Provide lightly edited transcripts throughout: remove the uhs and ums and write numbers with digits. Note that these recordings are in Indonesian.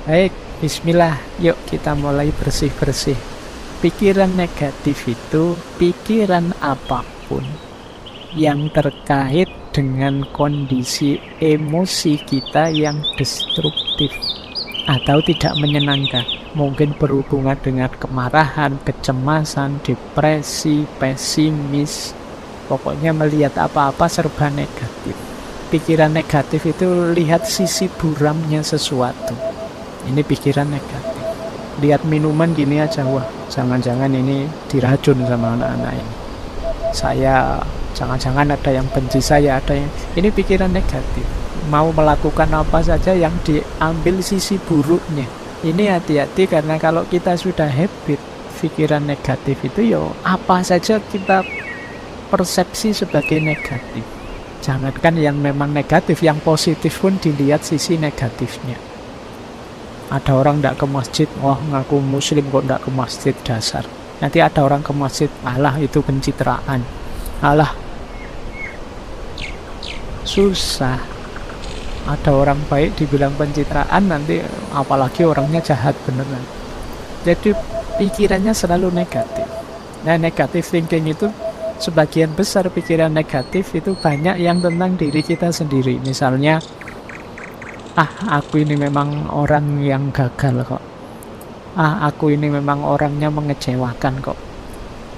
Baik, bismillah. Yuk kita mulai bersih-bersih. Pikiran negatif itu pikiran apapun yang terkait dengan kondisi emosi kita yang destruktif atau tidak menyenangkan. Mungkin berhubungan dengan kemarahan, kecemasan, depresi, pesimis. Pokoknya melihat apa-apa serba negatif. Pikiran negatif itu lihat sisi buramnya sesuatu. Ini pikiran negatif. Lihat minuman gini aja, wah jangan-jangan ini diracun sama anak-anak ini. Jangan-jangan ada yang benci saya, ada yang... Ini pikiran negatif. Mau melakukan apa saja yang diambil sisi buruknya. Ini hati-hati karena kalau kita sudah habit pikiran negatif itu, apa saja kita persepsi sebagai negatif. Jangankan yang memang negatif, yang positif pun dilihat sisi negatifnya. Ada orang tidak ke masjid, wah ngaku muslim kok tidak ke masjid, dasar. Nanti ada orang ke masjid, alah itu pencitraan, alah susah. Ada orang baik dibilang pencitraan, nanti apalagi orangnya jahat beneran. Jadi pikirannya selalu negatif. Nah, negative thinking itu sebagian besar pikiran negatif itu banyak yang tentang diri kita sendiri. Misalnya, aku ini memang orang yang gagal kok. Aku ini memang orangnya mengecewakan kok.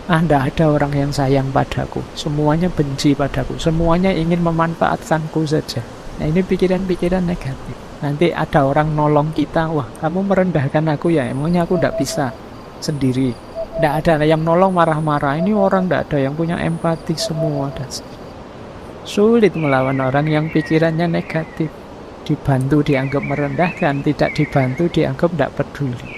Nggak ada orang yang sayang padaku. Semuanya benci padaku. Semuanya ingin memanfaatkanku saja. Nah, ini pikiran-pikiran negatif. Nanti ada orang nolong kita, wah kamu merendahkan aku ya, emangnya aku nggak bisa sendiri. Nggak ada yang nolong marah-marah. Ini orang nggak ada yang punya empati semua. Sulit melawan orang yang pikirannya negatif. Dibantu dianggap merendahkan, tidak dibantu dianggap tidak peduli.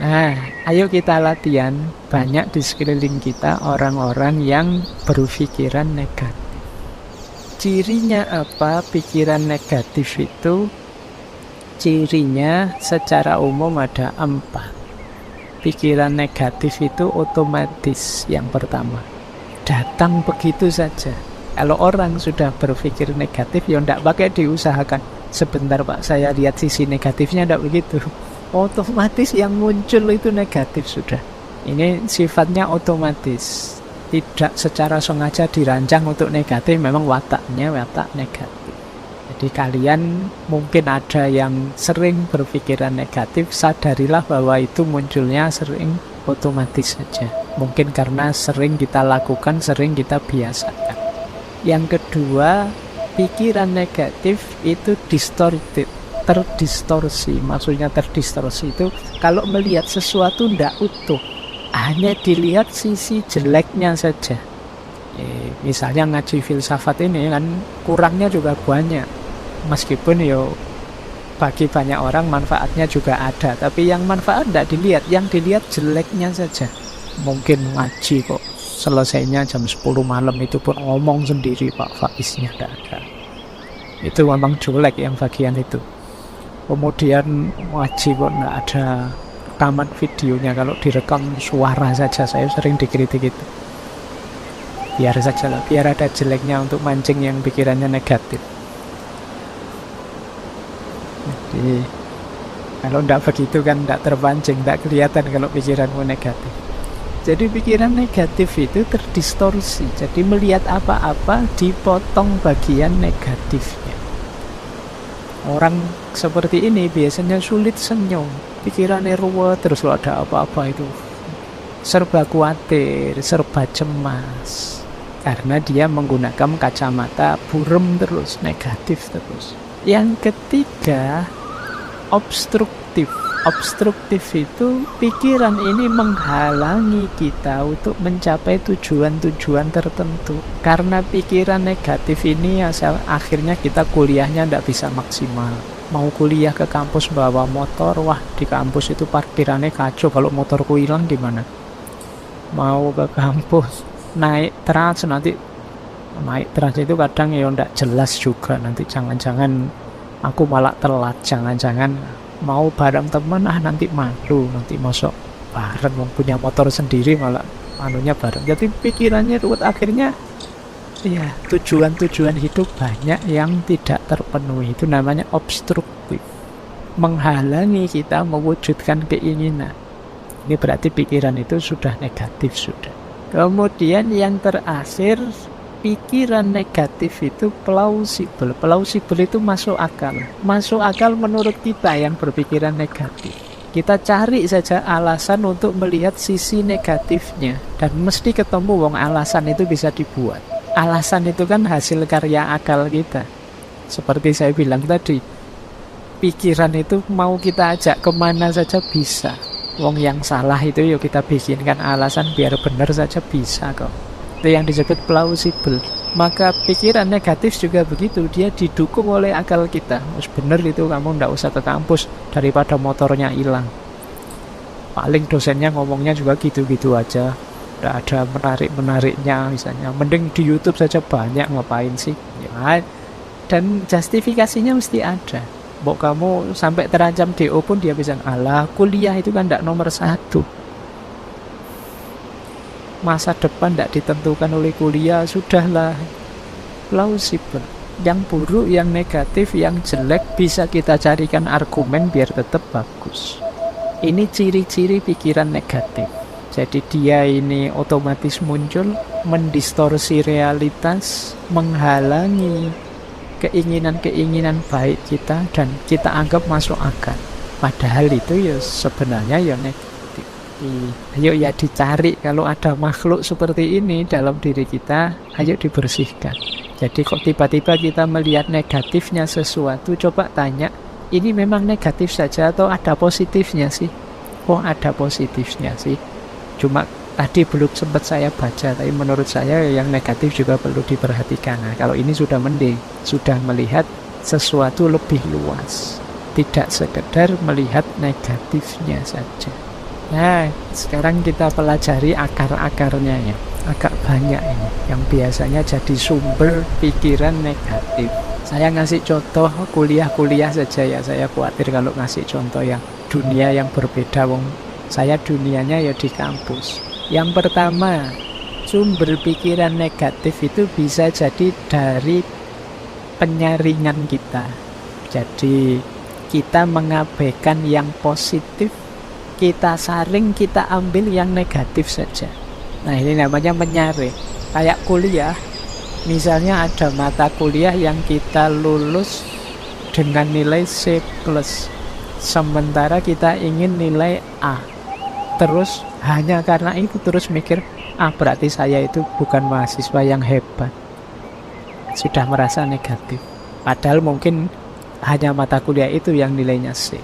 Nah, ayo kita latihan. Banyak di sekeliling kita orang-orang yang berpikiran negatif. Cirinya apa pikiran negatif itu? Cirinya secara umum ada 4. Pikiran negatif itu otomatis. Yang pertama, datang begitu saja. Kalau orang sudah berpikir negatif, tidak pakai diusahakan. Sebentar Pak, saya lihat sisi negatifnya, tidak begitu. Otomatis yang muncul itu negatif sudah. Ini sifatnya otomatis. Tidak secara sengaja dirancang untuk negatif, memang wataknya watak negatif. Jadi kalian mungkin ada yang sering berpikiran negatif, sadarilah bahwa itu munculnya sering otomatis saja. Mungkin karena sering kita lakukan, sering kita biasakan. Yang kedua, pikiran negatif itu distorted, terdistorsi. Maksudnya terdistorsi itu kalau melihat sesuatu tidak utuh, hanya dilihat sisi jeleknya saja. Misalnya ngaji filsafat ini kan kurangnya juga banyak. Meskipun bagi banyak orang manfaatnya juga ada, tapi yang manfaat tidak dilihat, yang dilihat jeleknya saja. Mungkin ngaji kok selesainya jam 10 malam, itu pun ngomong sendiri Pak Faiznya tidak ada. Itu memang jelek yang bagian itu. Kemudian ngaji kok tidak ada rekaman videonya, kalau direkam suara saja saya sering dikritik itu. Biar saja lah, biar ada jeleknya untuk mancing yang pikirannya negatif. Jadi kalau tidak begitu kan tidak terpancing, tidak kelihatan kalau pikiranmu negatif. Jadi pikiran negatif itu terdistorsi. Jadi melihat apa-apa dipotong bagian negatifnya. Orang seperti ini biasanya sulit senyum. Pikirannya ruwet, terus kalau ada apa-apa itu serba khawatir, serba cemas. Karena dia menggunakan kacamata buram terus, negatif terus. Yang ketiga, obstruktif. Obstruktif itu pikiran ini menghalangi kita untuk mencapai tujuan-tujuan tertentu. Karena pikiran negatif ini akhirnya kita kuliahnya tidak bisa maksimal. Mau kuliah ke kampus bawa motor, wah di kampus itu parkirannya kacau, kalau motorku hilang gimana? Mau ke kampus naik trans, nanti naik trans itu kadang tidak jelas juga, nanti jangan-jangan aku malah telat, jangan-jangan mau bareng teman, nanti malu, nanti masuk bareng punya motor sendiri malah anunya bareng. Jadi pikirannya ruwet, akhirnya ya tujuan-tujuan hidup banyak yang tidak terpenuhi. Itu namanya obstruktif. menghalangi kita mewujudkan keinginan. Ini berarti pikiran itu sudah negatif sudah. Kemudian yang terakhir, pikiran negatif itu plausible. Plausible itu masuk akal. Masuk akal menurut kita yang berpikiran negatif. Kita cari saja alasan untuk melihat sisi negatifnya. Dan mesti ketemu wong alasan itu bisa dibuat. Alasan itu kan hasil karya akal kita. Seperti saya bilang tadi, pikiran itu mau kita ajak kemana saja bisa. Wong yang salah itu yuk kita bikinkan alasan biar benar saja bisa kok. Itu yang disebut plausible. Maka pikiran negatif juga begitu, dia didukung oleh akal kita. Terus bener itu, kamu ndak usah ke kampus daripada motornya hilang. Paling dosennya ngomongnya juga gitu-gitu aja, ndak ada menarik-menariknya misalnya. Mending di YouTube saja banyak, ngapain sih? Ya, dan justifikasinya mesti ada. Mbok kamu sampai terancam DO pun dia bisa, alah kuliah itu kan ndak nomor 1. Masa depan tidak ditentukan oleh kuliah, sudahlah. Plausible. Yang buruk, yang negatif, yang jelek bisa kita carikan argumen biar tetap bagus. Ini ciri-ciri pikiran negatif. Jadi dia ini otomatis muncul, mendistorsi realitas, menghalangi keinginan-keinginan baik kita, dan kita anggap masuk akal. Padahal itu ya sebenarnya ya negatif. Ayo ya dicari, kalau ada makhluk seperti ini dalam diri kita, ayo dibersihkan. Jadi kok tiba-tiba kita melihat negatifnya sesuatu, coba tanya, ini memang negatif saja atau ada positifnya sih? Oh ada positifnya sih, cuma tadi belum sempat saya baca, tapi menurut saya yang negatif juga perlu diperhatikan. Nah, kalau ini sudah mending, sudah melihat sesuatu lebih luas, tidak sekedar melihat negatifnya saja. Nah, sekarang kita pelajari akar-akarnya ya. Agak banyak ini yang biasanya jadi sumber pikiran negatif. Saya ngasih contoh kuliah-kuliah saja ya. Saya khawatir kalau ngasih contoh yang dunia yang berbeda. Saya dunianya ya di kampus. Yang pertama, sumber pikiran negatif itu bisa jadi dari penyaringan kita. Jadi kita mengabaikan yang positif, kita saring, kita ambil yang negatif saja. Nah ini namanya menyaring. Kayak kuliah, misalnya ada mata kuliah yang kita lulus dengan nilai C+, sementara kita ingin nilai A. Terus hanya karena itu terus mikir, berarti saya itu bukan mahasiswa yang hebat. Sudah merasa negatif. Padahal mungkin hanya mata kuliah itu yang nilainya C.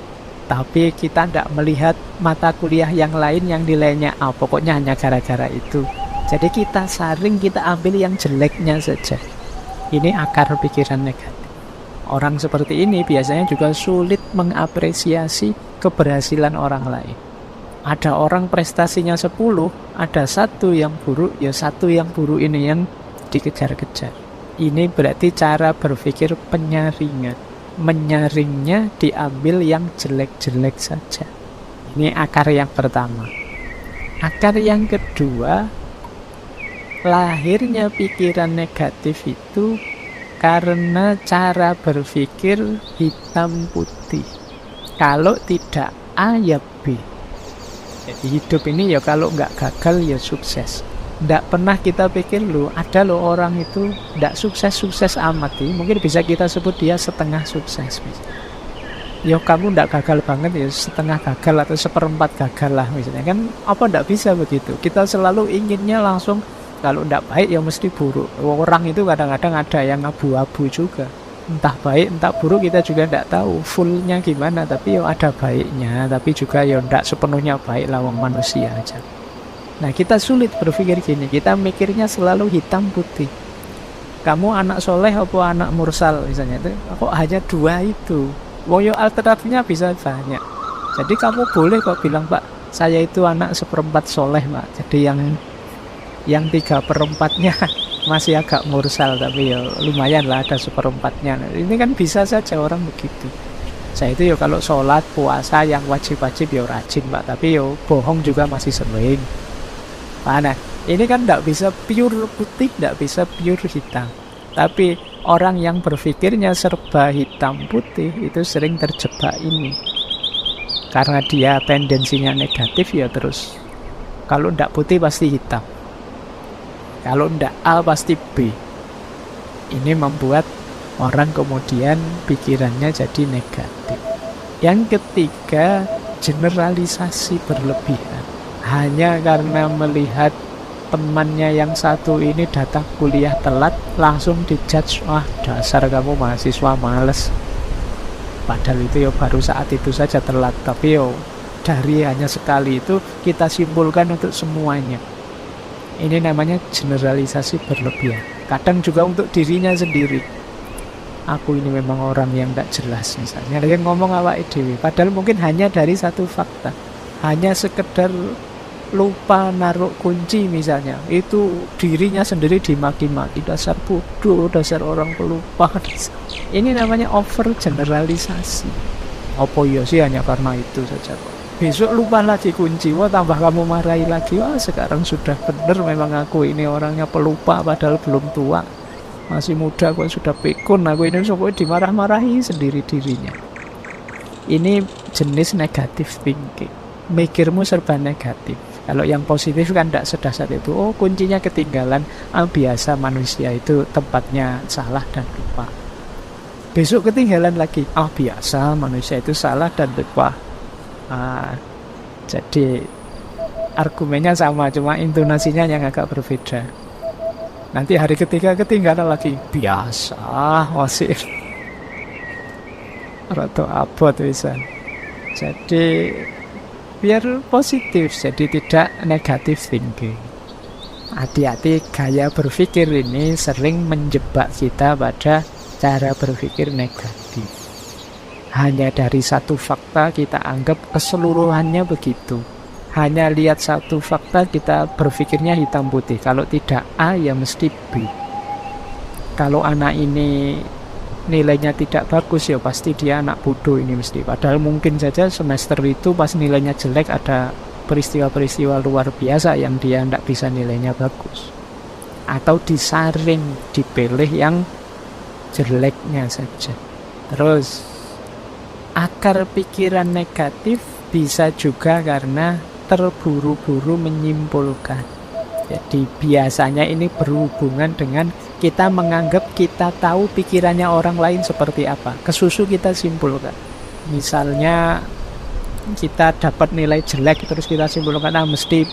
Tapi kita tidak melihat mata kuliah yang lain yang nilainya A. Pokoknya hanya gara-gara itu. Jadi kita saring, kita ambil yang jeleknya saja. Ini akar pikiran negatif. Orang seperti ini biasanya juga sulit mengapresiasi keberhasilan orang lain. Ada orang prestasinya 10, ada satu yang buruk, ya satu yang buruk ini yang dikejar-kejar. Ini berarti cara berpikir penyaringan. Menyaringnya diambil yang jelek-jelek saja. Ini akar yang pertama. Akar yang kedua, lahirnya pikiran negatif itu karena cara berpikir hitam putih. Kalau tidak A ya B. Jadi hidup ini ya kalau nggak gagal ya sukses. Nggak pernah kita pikir ada orang itu nggak sukses-sukses amat. Mungkin bisa kita sebut dia setengah sukses. Ya kamu nggak gagal banget ya setengah gagal atau seperempat gagal lah misalnya. Kan apa nggak bisa begitu. Kita selalu inginnya langsung kalau nggak baik ya mesti buruk. Orang itu kadang-kadang ada yang abu-abu juga. Entah baik entah buruk kita juga nggak tahu fullnya gimana. Tapi ya ada baiknya. Tapi juga ya nggak sepenuhnya baik lah manusia aja. Nah kita sulit berpikir gini, kita mikirnya selalu hitam putih. Kamu anak soleh apa anak mursal misalnya, itu kok hanya 2 itu. Woyo alternatifnya bisa banyak. Jadi kamu boleh kok bilang, Pak, saya itu anak 1/4 soleh, Pak. Jadi yang 3/4-nya masih agak mursal, tapi ya lumayan lah ada 1/4-nya. Ini kan bisa saja orang begitu. Saya itu ya kalau sholat, puasa yang wajib-wajib ya rajin, Pak. Tapi ya bohong juga masih sering. Nah, ini kan tidak bisa pure putih, tidak bisa pure hitam. Tapi orang yang berpikirnya serba hitam putih itu sering terjebak ini. Karena dia tendensinya negatif ya terus. Kalau ndak putih pasti hitam. Kalau ndak A pasti B. Ini membuat orang kemudian pikirannya jadi negatif. Yang ketiga, generalisasi berlebihan. Hanya karena melihat temannya yang satu ini datang kuliah telat, langsung dijudge, wah dasar kamu mahasiswa males. Padahal itu ya baru saat itu saja telat, tapi yo dari hanya sekali itu kita simpulkan untuk semuanya. Ini namanya generalisasi berlebihan. Kadang juga untuk dirinya sendiri. Aku ini memang orang yang tidak jelas misalnya. Dia ngomong awake dhewe, padahal mungkin hanya dari satu fakta. Hanya sekedar lupa naruh kunci misalnya, itu dirinya sendiri dimaki-maki, dasar bodoh, dasar orang pelupa. Ini namanya over generalisasi. Apa ya sih hanya karena itu saja kok. Besok lupa lagi kunci, wah tambah kamu marahi lagi, wah sekarang sudah benar memang aku ini orangnya pelupa padahal belum tua, masih muda kok sudah pikun, aku ini pokoknya dimarah-marahi sendiri dirinya. Ini jenis negatif thinking, mikirmu serba negatif. Kalau yang positif kan tidak sedasar itu, oh kuncinya ketinggalan, biasa manusia itu tempatnya salah dan lupa. Besok ketinggalan lagi, biasa manusia itu salah dan lupa. Jadi argumennya sama, cuma intonasinya yang agak berbeda. Nanti hari ketiga ketinggalan lagi, biasa, masih rata abot bisa. Jadi biar positif, jadi tidak negatif thinking. Hati-hati, gaya berpikir ini sering menjebak kita pada cara berpikir negatif. Hanya dari satu fakta kita anggap keseluruhannya begitu. Hanya lihat satu fakta kita berpikirnya hitam putih. Kalau tidak A ya mesti B. Kalau anak ini nilainya tidak bagus ya pasti dia anak bodoh ini mesti. Padahal mungkin saja semester itu pas nilainya jelek ada peristiwa-peristiwa luar biasa yang dia tidak bisa nilainya bagus. Atau disaring, dipilih yang jeleknya saja. Terus akar pikiran negatif bisa juga karena terburu-buru menyimpulkan. Jadi biasanya ini berhubungan dengan kita menganggap kita tahu pikirannya orang lain seperti apa. Kesusu kita simpulkan. Misalnya kita dapat nilai jelek terus kita simpulkan, mesti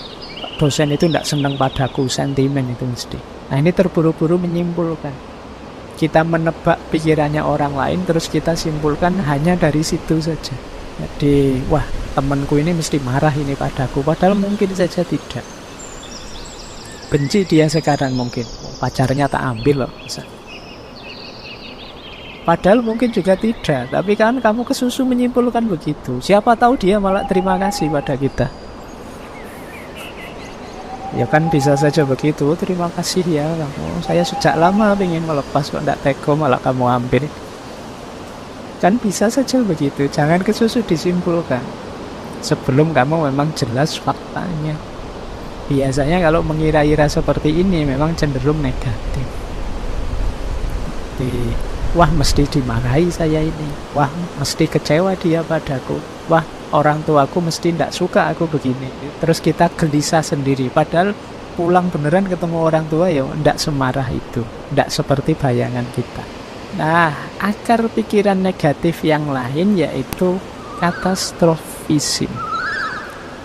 dosen itu tidak senang padaku, sentimen itu mesti. Nah ini terburu-buru menyimpulkan. Kita menebak pikirannya orang lain terus kita simpulkan hanya dari situ saja. Jadi wah temanku ini mesti marah ini padaku, padahal mungkin saja tidak. Benci dia sekarang mungkin, pacarnya tak ambil loh misal. Padahal mungkin juga tidak, tapi kan kamu kesusu menyimpulkan begitu. Siapa tahu dia malah terima kasih pada kita. Ya kan bisa saja begitu, terima kasih ya kamu, saya sejak lama ingin melepas kok tidak tega malah kamu ambil. Kan bisa saja begitu, jangan kesusu disimpulkan sebelum kamu memang jelas faktanya. Biasanya kalau mengira-ira seperti ini memang cenderung negatif. Wah mesti dimarahi saya ini, wah mesti kecewa dia padaku, wah orang tuaku mesti tidak suka aku begini. Terus kita gelisah sendiri, padahal pulang beneran ketemu orang tua ya tidak semarah itu, tidak seperti bayangan kita. Nah, akar pikiran negatif yang lain yaitu katastrofisme.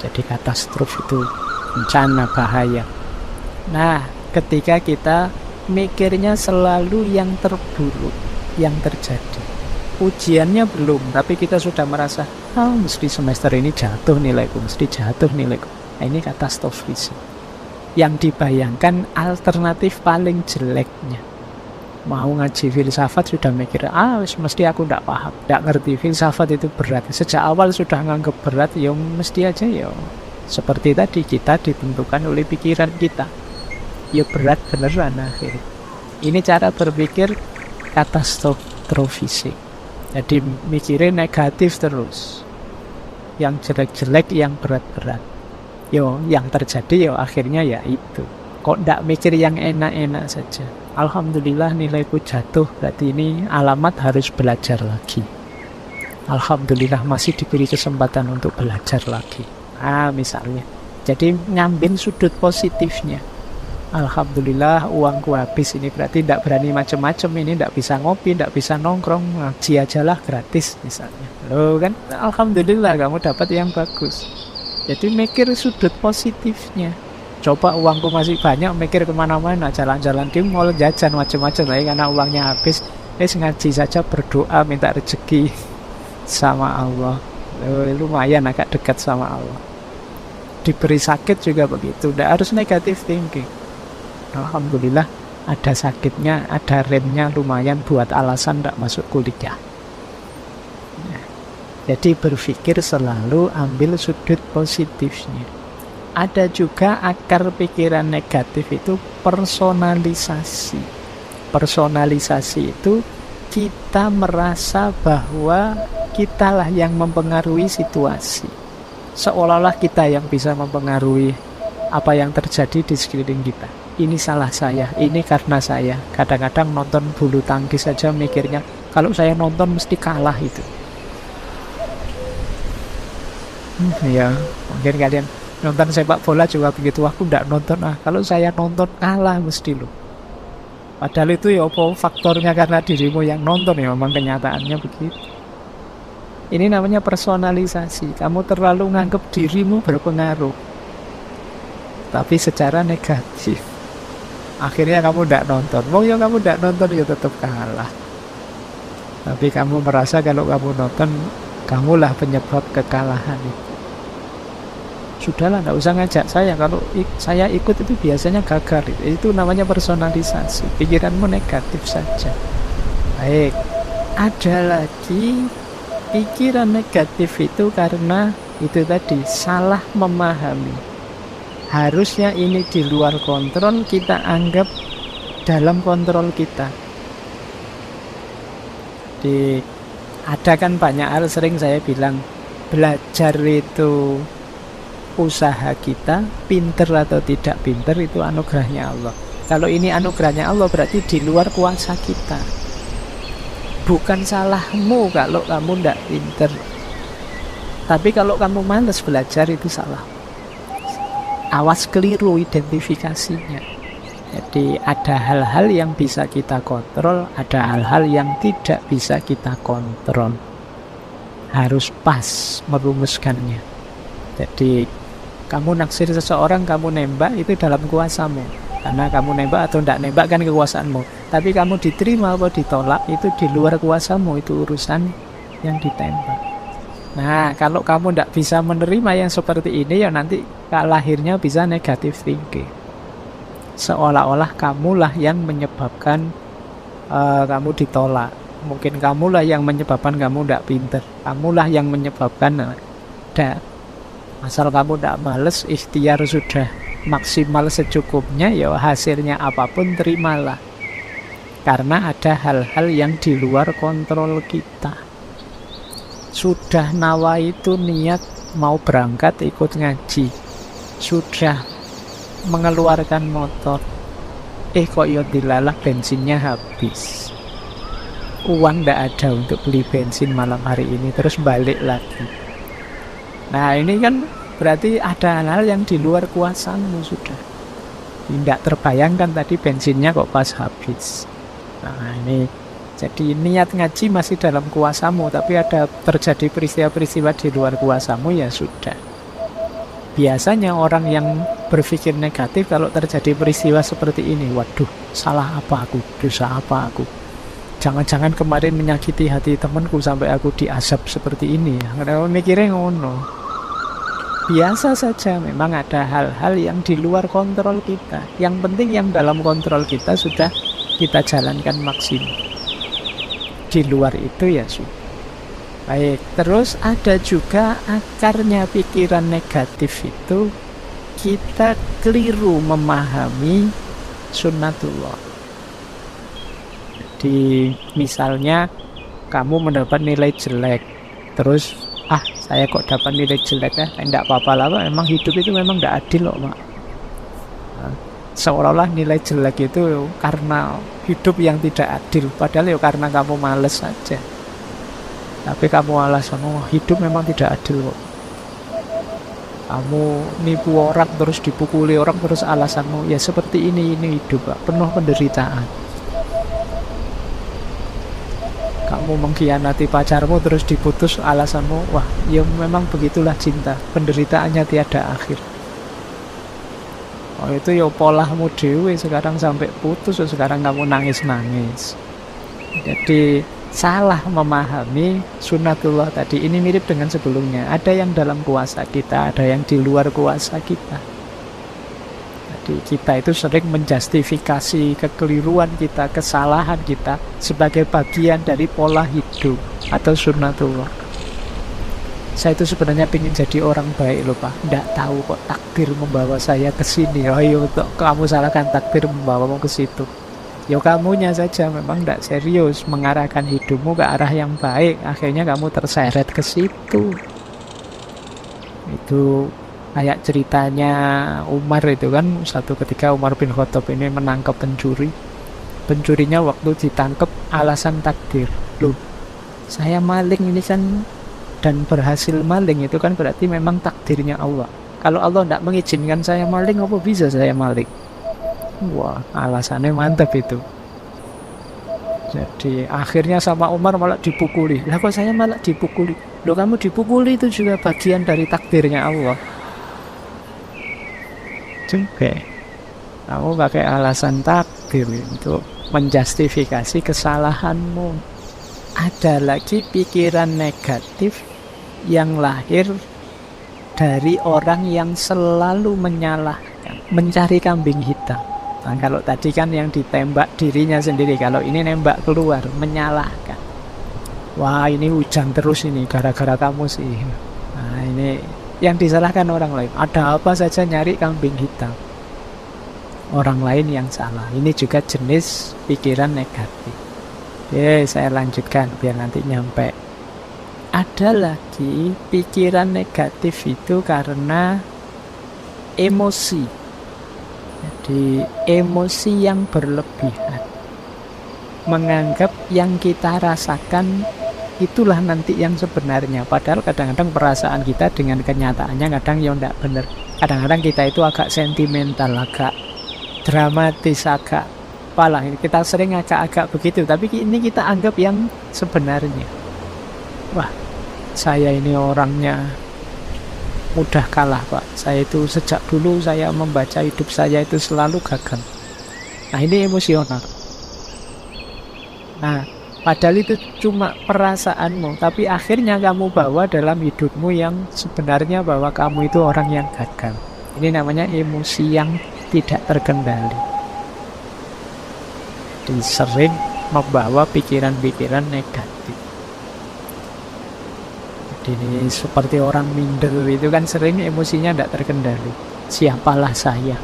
Jadi katastrof itu bencana, bahaya. Nah, ketika kita mikirnya selalu yang terburuk yang terjadi, ujiannya belum, tapi kita sudah merasa mesti semester ini jatuh nilaiku, mesti jatuh nilaiku. Nah, ini katastrofisme. Yang dibayangkan alternatif paling jeleknya. Mau ngaji filsafat sudah mikir, mesti aku tidak paham, tidak ngerti, filsafat itu berat. Sejak awal sudah nganggap berat, ya mesti aja ya. Seperti tadi kita ditentukan oleh pikiran kita, ya berat beneran akhirnya. Ini cara berpikir katastrofisik. Jadi mikirin negatif terus, yang jelek-jelek, yang berat-berat. Yo, yang terjadi yo akhirnya ya itu. Kok tidak mikir yang enak-enak saja. Alhamdulillah nilaiku jatuh, berarti ini alamat harus belajar lagi. Alhamdulillah masih diberi kesempatan untuk belajar lagi. Misalnya. Jadi ngambil sudut positifnya. Alhamdulillah uangku habis, ini berarti tidak berani macam-macam, ini tidak bisa ngopi, tidak bisa nongkrong, ngaji aja lah gratis misalnya. Loh kan, alhamdulillah kamu dapat yang bagus. Jadi mikir sudut positifnya. Coba uangku masih banyak, mikir kemana-mana, jalan-jalan di mall, jajan macam-macam, karena uangnya habis, ngaji saja, berdoa minta rezeki sama Allah. Lumayan agak dekat sama Allah. Diberi sakit juga begitu, tidak harus negative thinking. Alhamdulillah ada sakitnya, ada remnya, lumayan buat alasan tidak masuk kuliah. Jadi berpikir selalu ambil sudut positifnya. Ada juga akar pikiran negatif itu personalisasi. Personalisasi itu kita merasa bahwa kitalah yang mempengaruhi situasi. Seolah-olah kita yang bisa mempengaruhi apa yang terjadi di sekeliling kita. Ini salah saya, ini karena saya. Kadang-kadang nonton bulu tangkis saja mikirnya, kalau saya nonton mesti kalah itu. Ya, mungkin kalian nonton sepak bola juga begitu. Aku tidak nonton, kalau saya nonton kalah mesti loh. Padahal itu ya apa faktornya karena dirimu yang nonton, ya memang kenyataannya begitu. Ini namanya personalisasi. Kamu terlalu nganggap dirimu berpengaruh, tapi secara negatif. Akhirnya kamu tidak nonton. Kamu tidak nonton, ya tetap kalah. Tapi kamu merasa kalau kamu nonton, kamulah penyebab kekalahan itu. Sudahlah, tidak usah ngajak saya. Kalau saya ikut itu biasanya gagal. Itu namanya personalisasi. Pikiranmu negatif saja. Baik. Ada lagi pikiran negatif itu karena itu tadi salah memahami. Harusnya ini di luar kontrol, kita anggap dalam kontrol kita. Ada kan banyak hal, sering saya bilang, belajar itu usaha kita, pinter atau tidak pinter itu anugerahnya Allah. Kalau ini anugerahnya Allah berarti di luar kuasa kita. Bukan salahmu kalau kamu tidak pinter. Tapi kalau kamu malas belajar itu salah. Awas keliru identifikasinya. Jadi ada hal-hal yang bisa kita kontrol, ada hal-hal yang tidak bisa kita kontrol. Harus pas merumuskannya. Jadi kamu naksir seseorang, kamu nembak, itu dalam kuasamu. Karena kamu nembak atau tidak nembak kan kekuasaanmu. Tapi kamu diterima atau ditolak itu di luar kuasamu, itu urusan yang ditembak. Nah, kalau kamu tidak bisa menerima yang seperti ini, ya nanti lahirnya bisa negative thinking. Seolah-olah kamulah yang menyebabkan kamu ditolak. Mungkin kamulah yang menyebabkan kamu tidak pinter. Kamulah yang menyebabkan asal kamu tidak males, ikhtiar sudah maksimal secukupnya, ya hasilnya apapun terimalah. Karena ada hal-hal yang di luar kontrol kita. Sudah nawa itu niat mau berangkat ikut ngaji, sudah mengeluarkan motor, kok ya dilalah bensinnya habis, uang tidak ada untuk beli bensin malam hari ini, terus balik lagi. Nah ini kan berarti ada hal-hal yang di luar kuasamu sudah. Tidak terbayangkan tadi bensinnya kok pas habis. Nah ini jadi niat ngaji masih dalam kuasamu, tapi ada terjadi peristiwa-peristiwa di luar kuasamu, ya sudah. Biasanya orang yang berpikir negatif kalau terjadi peristiwa seperti ini, waduh, salah apa aku, dosa apa aku, jangan-jangan kemarin menyakiti hati temanku sampai aku diazab seperti ini. Karena mikirnya ngono. Biasa saja, memang ada hal-hal yang di luar kontrol kita. Yang penting yang dalam kontrol kita sudah kita jalankan maksimal. Di luar itu ya sudah. Baik, terus ada juga akarnya pikiran negatif itu kita keliru memahami sunnatullah. Jadi misalnya kamu mendapat nilai jelek, terus saya kok dapat nilai jelek ya, tidak apa-apa lah Pak, memang hidup itu memang tidak adil loh Pak. Seolah-olah nilai jelek itu karena hidup yang tidak adil, padahal ya karena kamu males saja. Tapi kamu alasan, oh hidup memang tidak adil kok. Kamu nipu orang terus dipukuli orang terus alasanmu, ya seperti ini hidup Pak, penuh penderitaan. Kamu mengkhianati pacarmu terus diputus alasanmu, wah ya memang begitulah cinta, penderitaannya tiada akhir. Oh itu ya polahmu dewe, sekarang sampai putus, sekarang kamu nangis-nangis. Jadi salah memahami sunnatullah tadi. Ini mirip dengan sebelumnya. Ada yang dalam kuasa kita, ada yang di luar kuasa kita. Jadi kita itu sering menjustifikasi kekeliruan kita, kesalahan kita sebagai bagian dari pola hidup atau sunnatullah. Saya itu sebenarnya ingin jadi orang baik loh Pak. Nggak tahu kok takdir membawa saya ke sini. Oh iya, kamu salahkan takdir membawamu ke situ. Ya kamunya saja memang tidak serius mengarahkan hidupmu ke arah yang baik, akhirnya kamu terseret ke situ. Itu kayak ceritanya Umar itu kan, satu ketika Umar bin Khattab ini menangkap pencuri. Pencurinya waktu ditangkap alasan takdir. Loh, saya maling ini kan, dan berhasil maling itu kan berarti memang takdirnya Allah. Kalau Allah tidak mengizinkan saya maling, apa bisa saya maling? Wah, alasannya mantap itu. Jadi akhirnya sama Umar malah dipukuli. Lah kok saya malah dipukuli? Loh kamu dipukuli itu juga bagian dari takdirnya Allah. Juga kamu pakai alasan takdir untuk menjustifikasi kesalahanmu. Ada lagi pikiran negatif yang lahir dari orang yang selalu menyalahkan, mencari kambing hitam. Nah, kalau tadi kan yang ditembak dirinya sendiri, kalau ini nembak keluar, menyalahkan. Wah ini hujan terus ini, gara-gara kamu sih. Nah ini yang disalahkan orang lain. Ada apa saja nyari kambing hitam. Orang lain yang salah. Ini juga jenis pikiran negatif. Oke, saya lanjutkan biar nanti nyampe. Ada lagi pikiran negatif itu karena emosi. Jadi emosi yang berlebihan, menganggap yang kita rasakan itulah nanti yang sebenarnya. Padahal kadang-kadang perasaan kita dengan kenyataannya kadang yang tidak benar. Kadang-kadang kita itu agak sentimental, agak dramatis, agak apalah. Kita sering agak-agak begitu, tapi ini kita anggap yang sebenarnya. Wah, saya ini orangnya mudah kalah Pak. Saya itu sejak dulu saya membaca hidup saya itu selalu gagal. Nah ini emosional. Nah padahal itu cuma perasaanmu, tapi akhirnya kamu bawa dalam hidupmu yang sebenarnya bahwa kamu itu orang yang gagal. Ini namanya emosi yang tidak terkendali. Jadi sering membawa pikiran-pikiran negatif. Ini seperti orang minder itu kan sering emosinya tidak terkendali. Siapalah saya?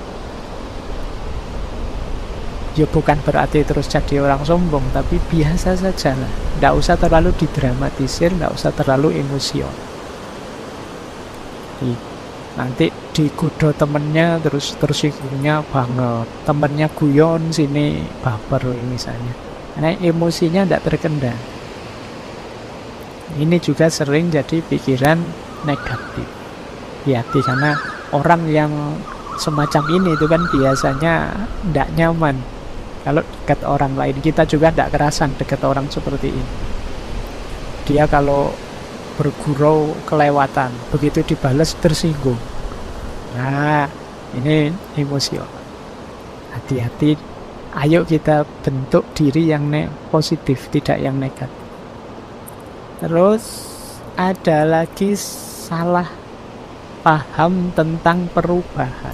Ya bukan berarti terus jadi orang sombong, tapi biasa saja lah. Tidak usah terlalu didramatisir, tidak usah terlalu emosional. Nanti digoda temennya terus tersinggungnya banget. Temennya guyon sini baper misalnya. Karena emosinya tidak terkendali. Ini juga sering jadi pikiran negatif. Hati-hati karena orang yang semacam ini itu kan biasanya tidak nyaman kalau dekat orang lain. Kita juga tidak kerasan dekat orang seperti ini. Dia kalau bergurau kelewatan, begitu dibalas tersinggung. Nah, ini emosional. Hati-hati. Ayo kita bentuk diri yang positif, tidak yang negatif. Terus ada lagi salah paham tentang perubahan.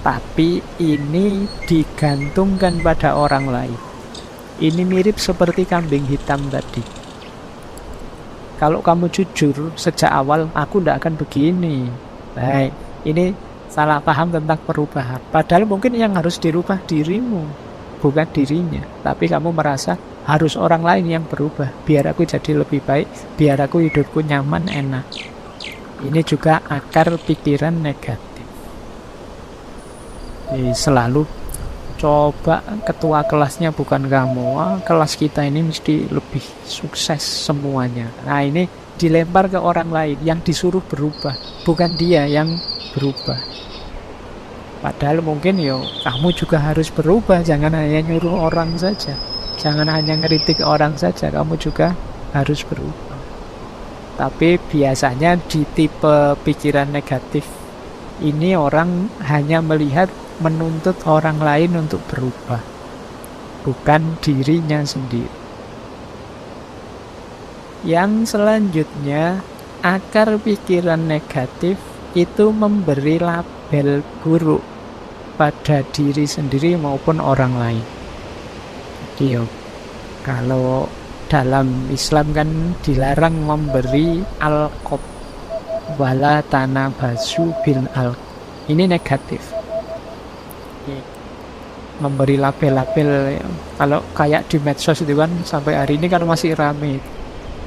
Tapi ini digantungkan pada orang lain. Ini mirip seperti kambing hitam tadi. Kalau kamu jujur sejak awal, aku tidak akan begini. Baik, ini salah paham tentang perubahan. Padahal mungkin yang harus dirubah dirimu, bukan dirinya. Tapi kamu merasa harus orang lain yang berubah, biar aku jadi lebih baik, biar aku hidupku nyaman, enak. Ini juga akar pikiran negatif. Selalu coba ketua kelasnya bukan kamu. Kelas kita ini mesti lebih sukses semuanya. Nah, ini dilempar ke orang lain yang disuruh berubah, bukan dia yang berubah. Padahal mungkin kamu juga harus berubah, jangan hanya nyuruh orang saja. Jangan hanya ngeritik orang saja, kamu juga harus berubah. Tapi biasanya di tipe pikiran negatif ini orang hanya melihat menuntut orang lain untuk berubah, bukan dirinya sendiri. Yang selanjutnya, akar pikiran negatif itu memberi label buruk pada diri sendiri maupun orang lain. Jadi kalau dalam Islam kan dilarang memberi alqab wala tanabasu bil alqab. Ini negatif. Memberi label-label, kalau kayak di medsos itu kan sampai hari ini kan masih rame.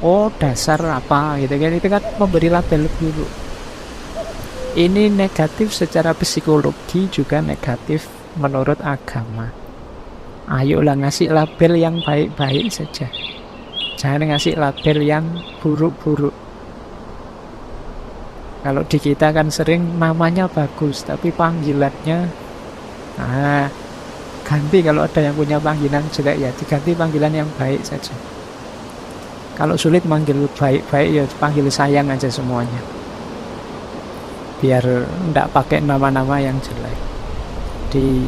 Oh, dasar apa gitu kan, itu kan memberi label buruk. Ini negatif secara psikologi, juga negatif menurut agama. Ayolah ngasih label yang baik-baik saja, jangan ngasih label yang buruk-buruk. Kalau di kita kan sering namanya bagus tapi panggilannya ganti. Kalau ada yang punya panggilan jelek ya diganti panggilan yang baik saja. Kalau sulit manggil baik-baik ya panggil sayang aja semuanya, biar enggak pakai nama-nama yang jelek.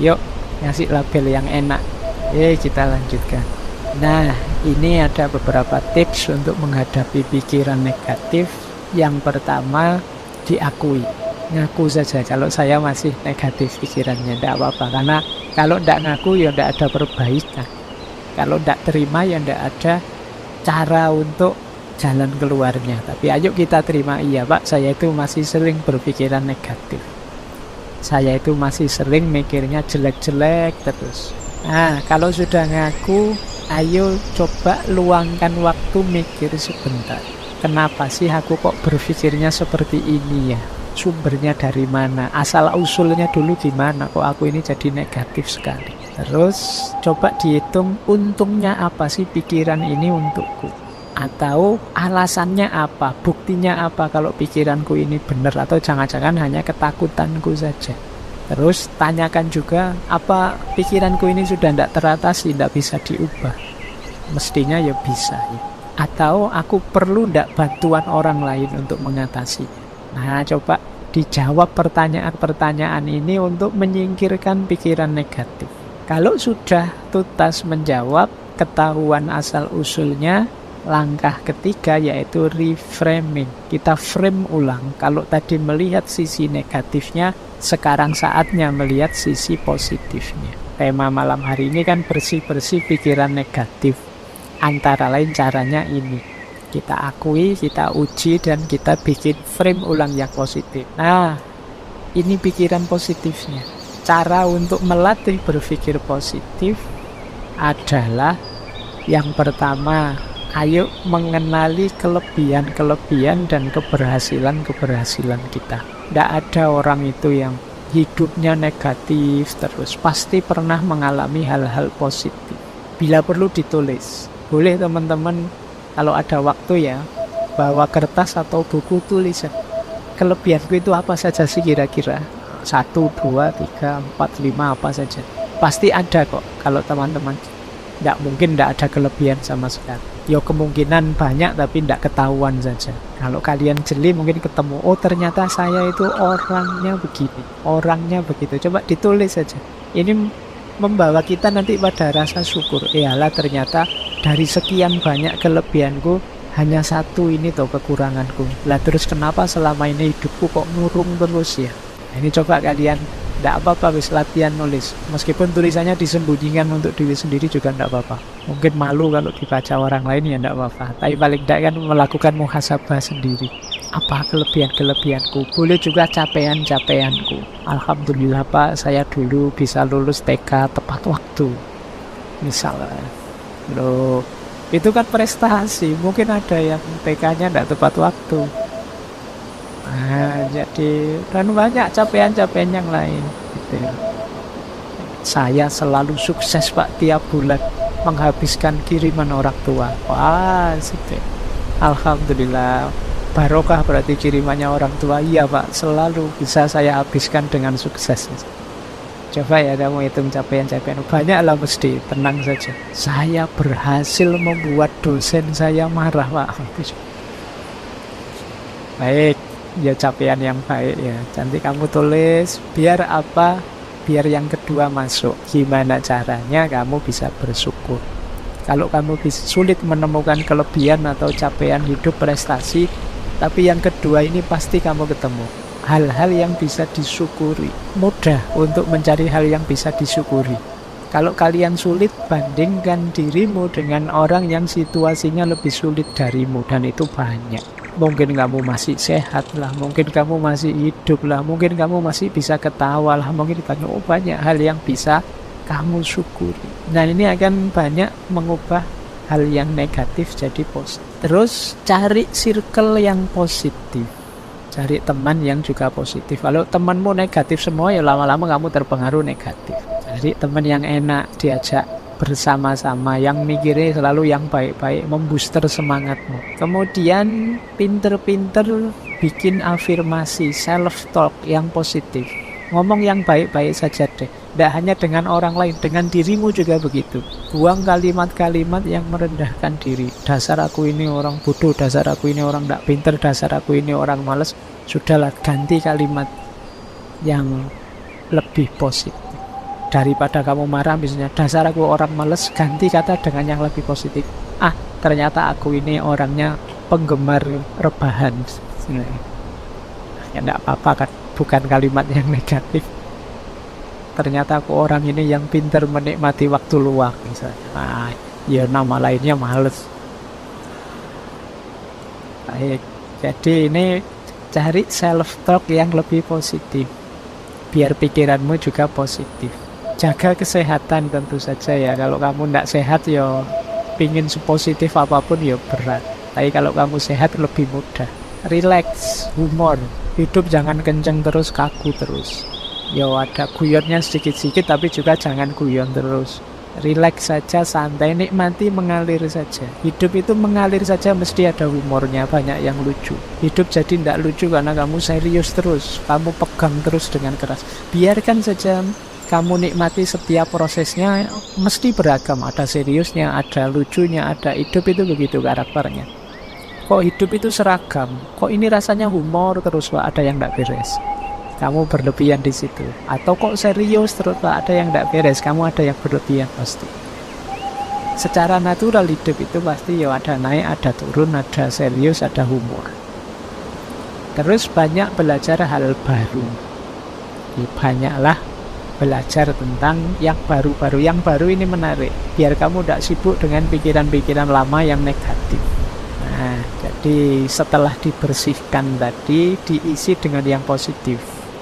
Yuk ngasih label yang enak. Kita lanjutkan. Nah, ini ada beberapa tips untuk menghadapi pikiran negatif. Yang pertama, diakui. Ngaku saja kalau saya masih negatif pikirannya, tidak apa-apa. Karena kalau tidak ngaku ya tidak ada perbaikan. Kalau tidak terima ya tidak ada cara untuk jalan keluarnya. Tapi ayo kita terima, iya Pak, saya itu masih sering berpikiran negatif. Saya itu masih sering mikirnya jelek-jelek terus. Nah, kalau sudah ngaku, ayo coba luangkan waktu mikir sebentar. Kenapa sih aku kok berpikirnya seperti ini ya? Sumbernya dari mana? Asal usulnya dulu gimana kok aku ini jadi negatif sekali? Terus coba dihitung untungnya apa sih pikiran ini untukku? Atau alasannya apa? Buktinya apa kalau pikiranku ini benar? Atau jangan-jangan hanya ketakutanku saja? Terus tanyakan juga, apa pikiranku ini sudah tidak teratasi, tidak bisa diubah? Mestinya ya bisa ya. Atau aku perlu tidak bantuan orang lain untuk mengatasi? Nah, coba dijawab pertanyaan-pertanyaan ini untuk menyingkirkan pikiran negatif. Kalau sudah tuntas menjawab, ketahuan asal-usulnya, langkah ketiga yaitu reframing. Kita frame ulang. Kalau tadi melihat sisi negatifnya, sekarang saatnya melihat sisi positifnya. Tema malam hari ini kan bersih-bersih pikiran negatif. Antara lain caranya ini. Kita akui, kita uji, dan kita bikin frame ulang yang positif. Nah, ini pikiran positifnya. Cara untuk melatih berpikir positif adalah yang pertama, ayo mengenali kelebihan-kelebihan dan keberhasilan-keberhasilan kita. Tidak ada orang itu yang hidupnya negatif terus, pasti pernah mengalami hal-hal positif. Bila perlu ditulis. Boleh teman-teman kalau ada waktu ya, bawa kertas atau buku tulisan. Kelebihanku itu apa saja sih kira-kira? 1, 2, 3, 4, 5 apa saja. Pasti ada kok kalau teman-teman. Tidak mungkin tidak ada kelebihan sama sekali. Ya kemungkinan banyak tapi tidak ketahuan saja. Kalau kalian jeli mungkin ketemu, oh ternyata saya itu orangnya begini, orangnya begitu. Coba ditulis saja. Ini membawa kita nanti pada rasa syukur. Iyalah ternyata dari sekian banyak kelebihanku hanya satu ini toh kekuranganku. Lah terus kenapa selama ini hidupku kok murung terus ya? Ini coba kalian, tidak apa-apa wis latihan nulis. Meskipun tulisannya disembunyikan untuk diri sendiri juga tidak apa-apa. Mungkin malu kalau dibaca orang lain ya tidak apa-apa. Tapi paling tidak kan melakukan muhasabah sendiri. Apa kelebihan-kelebihanku? Boleh juga capaian-capaianku. Alhamdulillah Pak, saya dulu bisa lulus TK tepat waktu. Misalnya. Loh, itu kan prestasi. Mungkin ada yang TK-nya tidak tepat waktu. Nah, jadi dan banyak capaian-capaian yang lain gitu ya. Saya selalu sukses Pak, tiap bulan menghabiskan kiriman orang tua. Wah, sedih. Alhamdulillah, barokah berarti kirimannya orang tua. Iya Pak, selalu bisa saya habiskan dengan sukses. Coba ya kamu hitung capaian-capaian, banyak lah mesti. Tenang saja, saya berhasil membuat dosen saya marah Pak. Baik, ya capaian yang baik ya. Nanti kamu tulis, biar apa? Biar yang kedua masuk. Gimana caranya kamu bisa bersyukur? Kalau kamu sulit menemukan kelebihan atau capaian hidup prestasi, tapi yang kedua ini pasti kamu ketemu. Hal-hal yang bisa disyukuri. Mudah untuk mencari hal yang bisa disyukuri. Kalau kalian sulit, bandingkan dirimu dengan orang yang situasinya lebih sulit darimu. Dan itu banyak. Mungkin kamu masih sehat lah, mungkin kamu masih hidup lah, mungkin kamu masih bisa ketawa lah, mungkin banyak hal yang bisa kamu syukuri. Nah, ini akan banyak mengubah hal yang negatif jadi positif. Terus cari circle yang positif. Cari teman yang juga positif. Kalau temanmu negatif semua, ya lama-lama kamu terpengaruh negatif. Cari teman yang enak diajak bersama-sama, yang mikirnya selalu yang baik-baik, membooster semangatmu. Kemudian pinter-pinter bikin afirmasi, self-talk yang positif. Ngomong yang baik-baik saja deh. Tidak hanya dengan orang lain, dengan dirimu juga begitu. Buang kalimat-kalimat yang merendahkan diri. Dasar aku ini orang bodoh, dasar aku ini orang tidak pinter, dasar aku ini orang malas. Sudahlah, ganti kalimat yang lebih positif. Daripada kamu marah misalnya, dasar aku orang malas, ganti kata dengan yang lebih positif. Ternyata aku ini orangnya penggemar rebahan. Ya tidak apa-apa kan, bukan kalimat yang negatif. Ternyata aku orang ini yang pintar menikmati waktu luang misalnya. Ya nama lainnya males. Baik, jadi ini cari self-talk yang lebih positif. Biar pikiranmu juga positif. Jaga kesehatan tentu saja ya. Kalau kamu tidak sehat ya pingin sepositif apapun ya berat. Tapi kalau kamu sehat lebih mudah. Relax, humor. Hidup jangan kenceng terus, kaku terus. Ya ada guyonnya sedikit-sedikit, tapi juga jangan guyon terus. Relax saja, santai, nikmati, mengalir saja. Hidup itu mengalir saja, mesti ada humornya, banyak yang lucu. Hidup jadi tidak lucu karena kamu serius terus, kamu pegang terus dengan keras. Biarkan saja kamu nikmati setiap prosesnya, mesti beragam. Ada seriusnya, ada lucunya, ada. Hidup itu begitu karakternya. Kok hidup itu seragam? Kok ini rasanya humor terus, Pak? Ada yang tidak beres. Kamu berlebihan di situ. Atau kok serius terus, Pak? Ada yang tidak beres. Kamu ada yang berlebihan pasti. Secara natural hidup itu pasti ya ada naik, ada turun, ada serius, ada humor. Terus banyak belajar hal baru. Ya, banyaklah belajar tentang yang baru-baru. Yang baru ini menarik. Biar kamu tidak sibuk dengan pikiran-pikiran lama yang negatif. Nah, jadi setelah dibersihkan tadi, diisi dengan yang positif.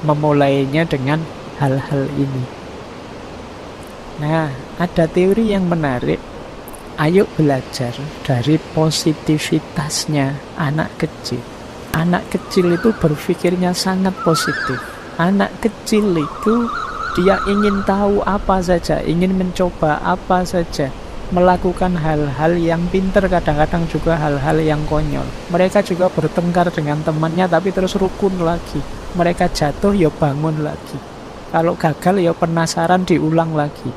Memulainya dengan hal-hal ini. Nah, ada teori yang menarik. Ayo belajar dari positivitasnya anak kecil. Anak kecil itu berpikirnya sangat positif. Anak kecil itu dia ingin tahu apa saja, ingin mencoba apa saja, melakukan hal-hal yang pintar, kadang-kadang juga hal-hal yang konyol. Mereka juga bertengkar dengan temannya, tapi terus rukun lagi. Mereka jatuh, ya bangun lagi. Kalau gagal, ya penasaran, diulang lagi.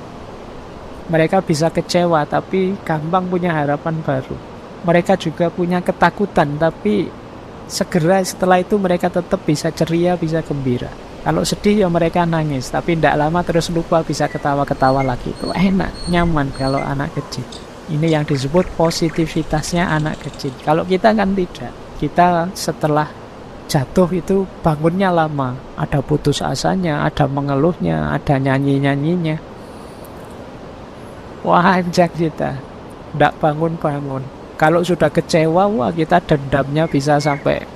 Mereka bisa kecewa, tapi gampang punya harapan baru. Mereka juga punya ketakutan, tapi segera setelah itu mereka tetap bisa ceria, bisa gembira. Kalau sedih ya mereka nangis, tapi tidak lama terus lupa, bisa ketawa-ketawa lagi. Itu enak, nyaman kalau anak kecil. Ini yang disebut positivitasnya anak kecil. Kalau kita kan tidak. Kita setelah jatuh itu bangunnya lama. Ada putus asanya, ada mengeluhnya, ada nyanyi-nyanyinya. Wah, anjak kita. Tidak bangun-bangun. Kalau sudah kecewa, wah kita dendamnya bisa sampai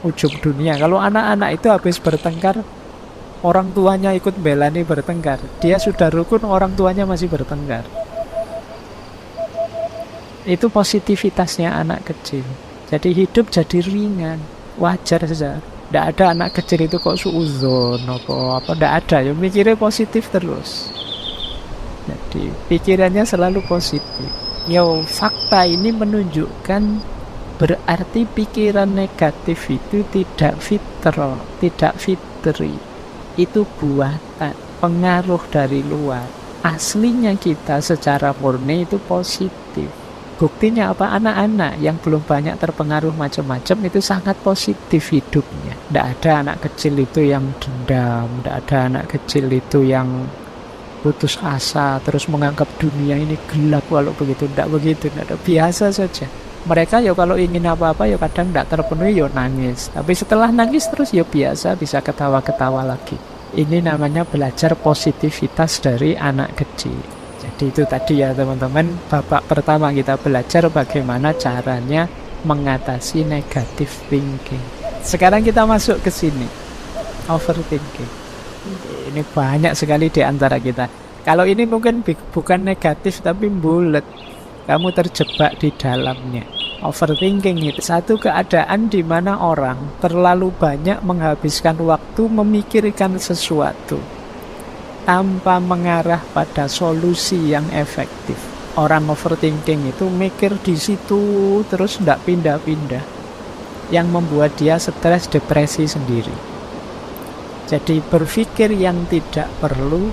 ujung dunia. Kalau anak-anak itu habis bertengkar, orang tuanya ikut belani bertengkar. Dia sudah rukun, orang tuanya masih bertengkar. Itu positivitasnya anak kecil. Jadi hidup jadi ringan, wajar saja. Tidak ada anak kecil itu kok suuzon apa tidak ada. Ya mikirnya positif terus. Jadi pikirannya selalu positif. Yo, fakta ini menunjukkan berarti pikiran negatif itu tidak tidak fitri. Itu buatan, pengaruh dari luar. Aslinya kita secara murni itu positif. Buktinya apa? Anak-anak yang belum banyak terpengaruh macam-macam itu sangat positif hidupnya. Tidak ada anak kecil itu yang dendam, tidak ada anak kecil itu yang putus asa, terus menganggap dunia ini gelap. Walau begitu, tidak begitu, tidak ada, biasa saja. Mereka ya kalau ingin apa-apa ya kadang tidak terpenuhi ya nangis. Tapi setelah nangis terus ya biasa, bisa ketawa-ketawa lagi. Ini namanya belajar positivitas dari anak kecil. Jadi itu tadi ya teman-teman, babak pertama kita belajar bagaimana caranya mengatasi negative thinking. Sekarang kita masuk ke sini, overthinking. Ini banyak sekali di antara kita. Kalau ini mungkin bukan negatif tapi bulat. Kamu terjebak di dalamnya. Overthinking itu satu keadaan di mana orang terlalu banyak menghabiskan waktu memikirkan sesuatu tanpa mengarah pada solusi yang efektif. Orang overthinking itu mikir di situ terus tidak pindah-pindah, yang membuat dia stres, depresi sendiri. Jadi berpikir yang tidak perlu,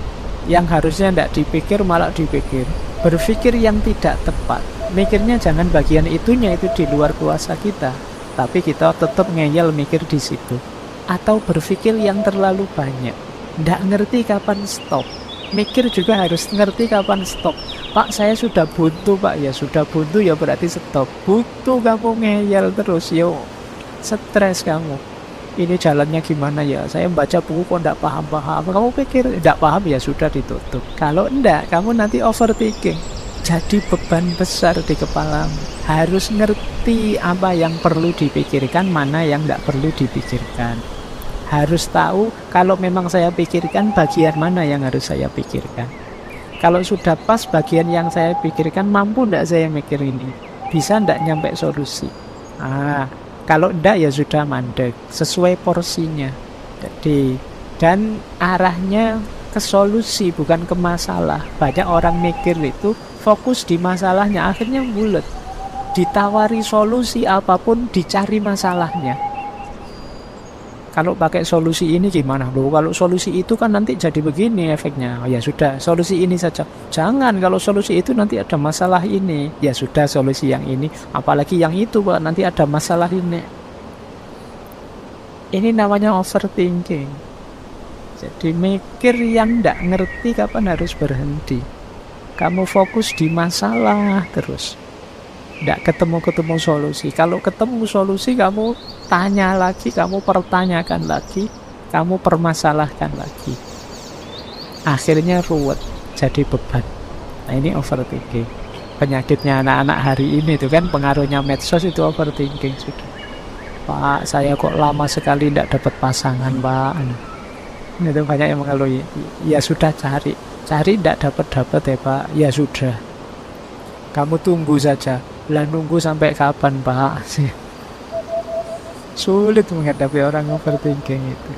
yang harusnya tidak dipikir malah dipikir. Berpikir yang tidak tepat, mikirnya jangan bagian itunya, itu di luar kuasa kita, tapi kita tetap ngeyel mikir di situ. Atau berpikir yang terlalu banyak, tidak ngerti kapan stop. Mikir juga harus ngerti kapan stop. Pak, saya sudah buntu Pak. Ya sudah buntu ya berarti stop. Buntu kamu ngeyel terus, yo stres kamu. Ini jalannya gimana ya? Saya baca buku kok tidak paham-paham. Kamu pikir tidak paham ya sudah ditutup. Kalau tidak, kamu nanti overthinking. Jadi beban besar di kepalamu. Harus ngerti apa yang perlu dipikirkan, mana yang tidak perlu dipikirkan. Harus tahu kalau memang saya pikirkan bagian mana yang harus saya pikirkan. Kalau sudah pas bagian yang saya pikirkan, mampu tidak saya mikir ini? Bisa tidak nyampe solusi? Kalau enggak ya sudah mandek, sesuai porsinya. Jadi, dan arahnya ke solusi bukan ke masalah. Banyak orang mikir itu fokus di masalahnya, akhirnya bulet. Ditawari solusi apapun dicari masalahnya. Kalau pakai solusi ini gimana? Loh, kalau solusi itu kan nanti jadi begini efeknya. Ya sudah, solusi ini saja. Jangan, kalau solusi itu nanti ada masalah ini. Ya sudah, solusi yang ini. Apalagi yang itu, Pak, nanti ada masalah ini. Ini namanya overthinking. Jadi mikir yang tidak ngerti kapan harus berhenti. Kamu fokus di masalah terus. Tidak ketemu solusi. Kalau ketemu solusi, kamu tanya lagi, kamu pertanyakan lagi, kamu permasalahkan lagi. Akhirnya ruwet, jadi beban. Nah, ini overthinking. Penyakitnya anak-anak hari ini itu kan, pengaruhnya medsos itu overthinking sudah. Pak, saya kok lama sekali tidak dapat pasangan, Pak. Itu banyak yang mengeluh. Ya sudah, cari tidak dapat ya Pak. Ya sudah, kamu tunggu saja. Lah nunggu sampai kapan Pak? Sulit menghadapi orang overthinking itu.